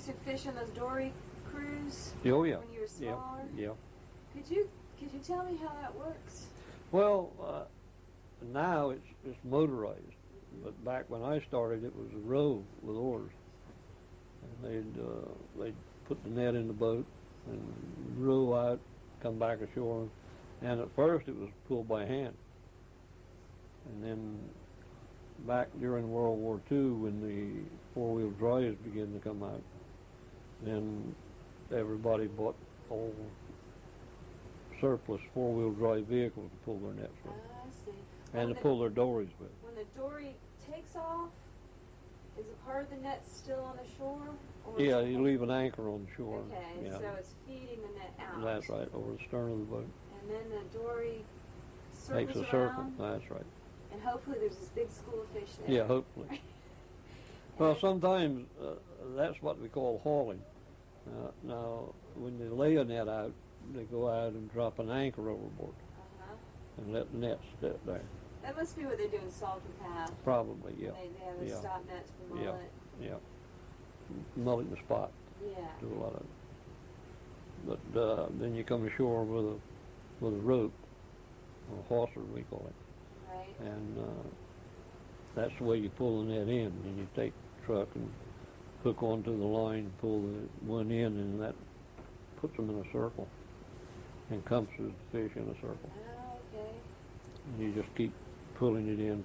used to fish on those Dory cruise? Oh yeah. When you were smaller? Yeah. Could you tell me how that works? Well, now it's motorized, but back when I started, it was a row with oars, and they'd put the net in the boat and row out, come back ashore, and at first it was pulled by hand, and then back during World War II, when the four-wheel drives began to come out, then everybody bought old surplus four-wheel drive vehicles to pull their nets with. I see. And to pull their dories with. When the dory takes off, is a part of the net still on the shore? Or Yeah, you leave an anchor on the shore. Okay, yeah. So it's feeding the net out. That's right, over the stern of the boat. And then the dory Makes circles a circle. around, That's right. and hopefully there's this big school of fish there. Yeah, hopefully. Well, sometimes that's what we call hauling. Now, when they lay a net out, they go out and drop an anchor overboard and let the net sit there. That must be what they do in Salton Path. Probably, yeah. They have those stop nets for mullet. Yeah. Mullet in the spot. Yeah. Do a lot of it. But then you come ashore with a rope, or a hawser we call it. Right. And that's the way you pull the net in. And you take the truck and hook onto the line, pull the one in, and that puts them in a circle, encompasses the fish in a circle. Oh, okay. And you just keep pulling it in.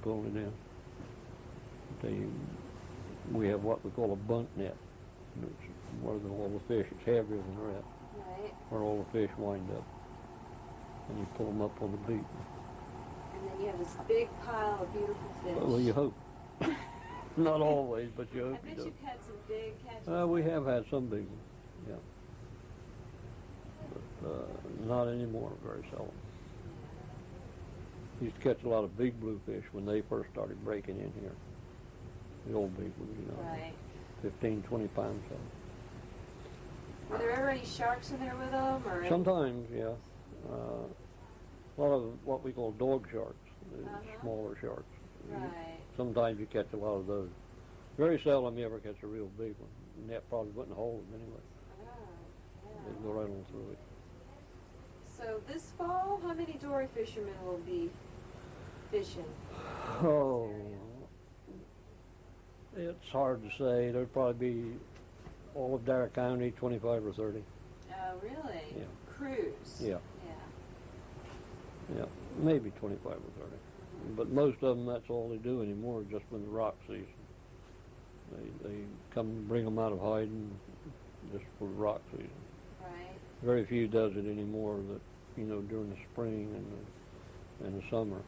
We have what we call a bunt net. It's where all the fish, it's heavier than the rest. Right. Where all the fish wind up. And you pull them up on the beach. And then you have this big pile of beautiful fish. Well, you hope. Not always, but you I hope you bet do. you've had some big catches. We have had some big ones, yeah. But not anymore, very seldom. Used to catch a lot of big bluefish when they first started breaking in here. The old big ones, you know. Right. 15, 20 pounds of them. Were there ever any sharks in there with them? Or Sometimes, yeah. A lot of what we call dog sharks, smaller sharks. Right. Sometimes you catch a lot of those. Very seldom you ever catch a real big one. The net probably wouldn't hold them anyway. Oh, yeah. They'd go right on through it. So this fall, how many dory fishermen will be fishing? Oh, it's hard to say. There'd probably be all of Dare County, 25 or 30. Oh, really? Yeah. Cruise? Yeah. Yeah. Yeah, maybe 25 or 30. But most of them, that's all they do anymore, just when the rock season. They come bring them out of hiding just for the rock season. Right. Very few does it anymore that, during the spring and the summer.